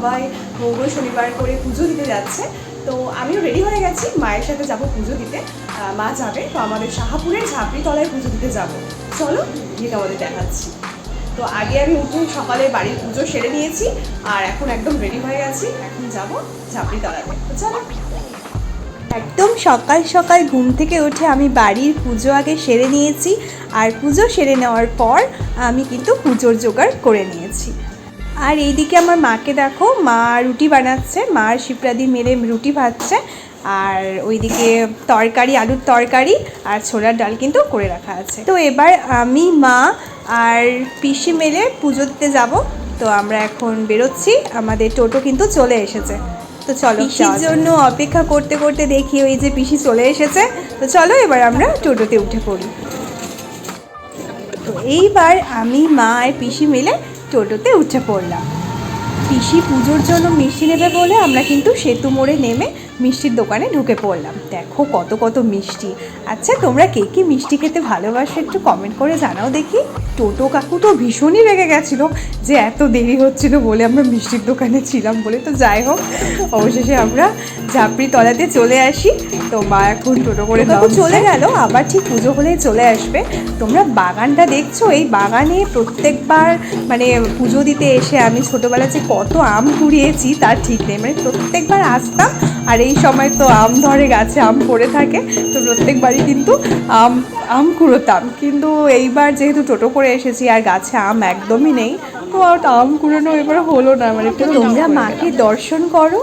সবাই মঙ্গল শনিবার করে পুজো দিতে যাচ্ছে। তো আমিও রেডি হয়ে গেছি, মায়ের সাথে যাব পুজো দিতে। মা যাবে, তো আমাদের শাহাপুরের ঝাঁপড়ি তলায় পুজো দিতে যাব। চলো গিয়ে আমাদের দেখাচ্ছি। তো আগে আমি উঠে সকালে বাড়ির পুজো সেরে নিয়েছি, আর এখন একদম রেডি হয়ে গেছি, এখন যাব ঝাঁপড়ি তলাতে। তো চলো। একদম সকাল সকাল ঘুম থেকে উঠে আমি বাড়ির পুজো আগে সেরে নিয়েছি, আর পুজো সেরে নেওয়ার পর আমি কিন্তু পুজোর জোগাড় করে নিয়েছি। আর এইদিকে আমার মাকে দেখো, মা রুটি বানাচ্ছে, মা শিপ্রাদি মেরে রুটি ভাজছে, আর ওইদিকে তরকারি, আলুর তরকারি আর ছোলার ডাল কিন্তু করে রাখা আছে। তো এবার আমি, মা আর পিসি মেলে পুজো দিতে যাব। তো আমরা এখন বেরোচ্ছি, আমাদের টোটো কিন্তু চলে এসেছে। তো চলো, পিসির জন্য অপেক্ষা করতে করতে দেখি ওই যে পিসি চলে এসেছে। তো চলো এবার আমরা টোটোতে উঠে পড়ি। তো এইবার আমি, মা আর পিসি মিলে টোটোতে উঠে পড়লাম। পিসি পুজোর জন্য মিষ্টি নেবে বলে আমরা কিন্তু সেতু মোড়ে নেমে মিষ্টির দোকানে ঢুকে পড়লাম। দেখো কত কত মিষ্টি। আচ্ছা, তোমরা কে কী মিষ্টি খেতে ভালোবাসো একটু কমেন্ট করে জানাও দেখি। টোটো কাকু তো ভীষণই রেগে গেছিলো যে এত দেরি হচ্ছিল বলে আমরা মিষ্টির দোকানে ছিলাম বলে। তো যাই হোক, অবশেষে আমরা ঝাঁপড়ি তলাতে চলে আসি। তো মা এখন টোটো করে চলে গেল, আবার ঠিক পুজো হলেই চলে আসবে। তোমরা বাগানটা দেখছো, এই বাগানে প্রত্যেকবার মানে পুজো দিতে এসে আমি ছোটোবেলায় যে কত আম কুড়িয়েছি তার ঠিক নেই। মানে প্রত্যেকবার আসতাম, আর এই সময় তো আম ধরে, গাছে আম পড়ে থাকে, তো প্রত্যেকবারই কিন্তু আম কুড়োতাম। কিন্তু এইবার যেহেতু টোটো করে এসেছি আর গাছে আম একদমই নেই, তো আম কুড়োনো এবার হলো না। মানে তোমরা মাকে দর্শন করো,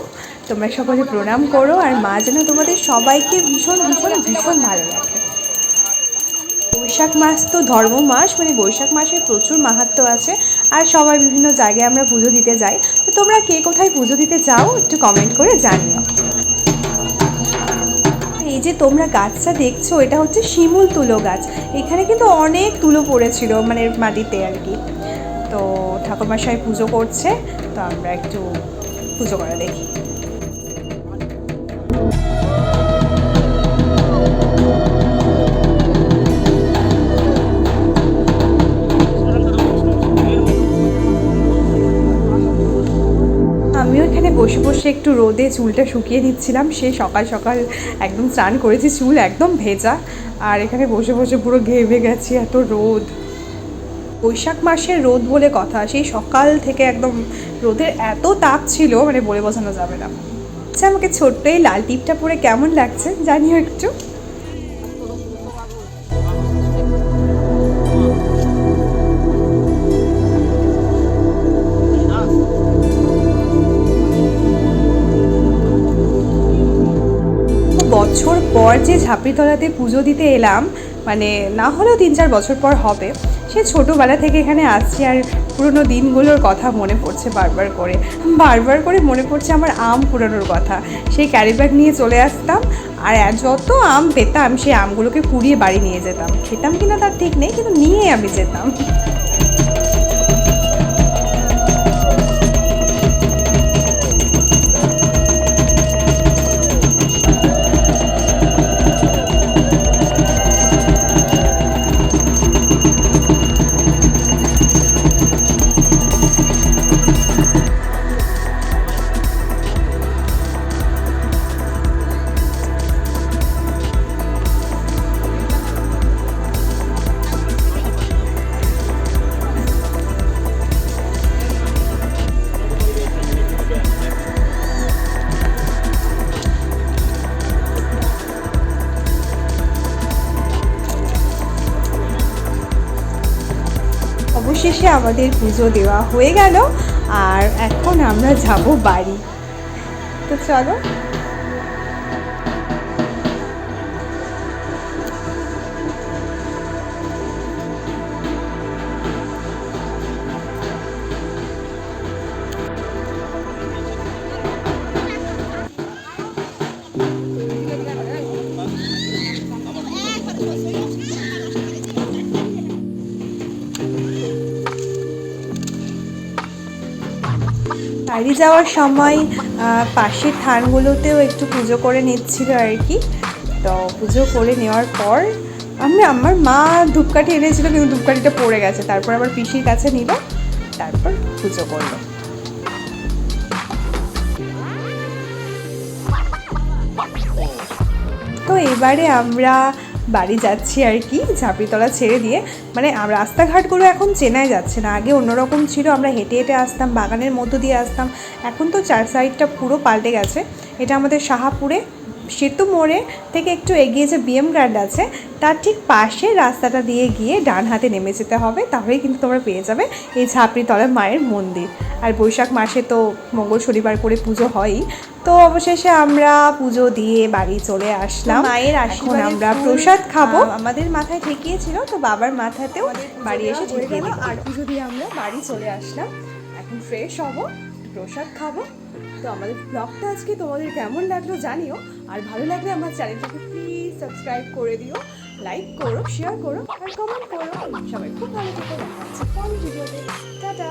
তোমরা সকলে প্রণাম করো, আর মা যেন তোমাদের সবাইকে ভীষণ ভীষণ ভীষণ ভালো রাখে। বৈশাখ মাস তো ধর্ম মাস, মানে বৈশাখ মাসের প্রচুর মাহাত্ম্য আছে, আর সবাই বিভিন্ন জায়গায় আমরা পুজো দিতে যাই। তো তোমরা কে কোথায় পুজো দিতে যাও একটু কমেন্ট করে জানিও। এই যে তোমরা গাছটা দেখছো, এটা হচ্ছে শিমুল তুলো গাছ। এখানে কিন্তু অনেক তুলো পড়েছিল, মানে মাটিতে আর কি। তো ঠাকুরমশাই পুজো করছে, তো আমরা একটু পুজো করা দেখি। আমিও এখানে বসে বসে একটু রোদে চুলটা শুকিয়ে নিচ্ছিলাম। সেই সকাল সকাল একদম স্নান করেছি, চুল একদম ভেজা, আর এখানে বসে বসে পুরো ঘেমে গেছি, এত রোদ। বৈশাখ মাসের রোদ বলে কথা, সেই সকাল থেকে একদম রোদের এত তাপ ছিল, মানে বলে বোঝানো যাবে না। আচ্ছা, আমাকে ছোট্ট এই লাল টিপটা পরে কেমন লাগছে জানিও একটু। বছর পর যে ঝাঁপড়িতলাতে পুজো দিতে এলাম, মানে না হলেও 3-4 বছর পর হবে। সে ছোটোবেলা থেকে এখানে আসছি, আর পুরনো দিনগুলোর কথা মনে পড়ছে বারবার করে মনে পড়ছে আমার আম কুড়ানোর কথা। সেই ক্যারি ব্যাগ নিয়ে চলে আসতাম, আর যত আম পেতাম সেই আমগুলোকে কুড়িয়ে বাড়ি নিয়ে যেতাম। খেতাম কিনা তার ঠিক নেই, কিন্তু নিয়ে আমি যেতাম। অবশেষে আমাদের পুজো দেওয়া হয়ে গেল, আর এখন আমরা যাব বাড়ি। তো চলো। বাড়ি যাওয়ার সময় পাশের থানগুলোতেও একটু পুজো করে নিচ্ছিল আর কি। তো পুজো করে নেওয়ার পর আমার মা ধূপকাঠি এনেছিল, কিন্তু ধূপকাঠিটা পড়ে গেছে। তারপর আবার পিসির কাছে নিল, তারপর পুজো করলো। তো এবারে আমরা বাড়ি যাচ্ছি আর কি, ঝাঁপিতলা ছেড়ে দিয়ে। মানে রাস্তাঘাটগুলো এখন চেনাই যাচ্ছে না, আগে অন্যরকম ছিল, আমরা হেঁটে হেঁটে আসতাম, বাগানের মধ্য দিয়ে আসতাম। এখন তো চার সাইডটা পুরো পাল্টে গেছে। এটা আমাদের শাহাপুরে সেতু মোড়ে থেকে একটু এগিয়ে যে বিএম গ্র্যান্ড আছে তার ঠিক পাশে রাস্তাটা দিয়ে গিয়ে ডান হাতে নেমে যেতে হবে, তাহলেই কিন্তু তোমরা পেয়ে যাবে এই ঝাঁপড়িতলা মায়ের মন্দির। আর বৈশাখ মাসে তো মঙ্গল শনিবার করে পুজো হয়ই। তো অবশেষে আমরা পুজো দিয়ে বাড়ি চলে আসলাম। মায়ের আশীর্বাদে আমরা প্রসাদ খাবো, আমাদের মাথায় ঠেকিয়েছিল, তো বাবার মাথাতেও বাড়ি এসে ঠেকিয়ে দিল। আর পুজো দিয়ে আমরা বাড়ি চলে আসলাম। এখন ফ্রেশ হব, প্রসাদ খাবো। তো আমাদের ব্লগটা আজকে তোমাদের কেমন লাগলো জানিও, আর ভালো লাগলে আমার চ্যানেলটাকে প্লিজ সাবস্ক্রাইব করে দিও, লাইক করো, শেয়ার করো আর কমেন্ট করো। সবাই খুব ভালো থেকো, দেখা হচ্ছে পরের ভিডিওতে। টাটা।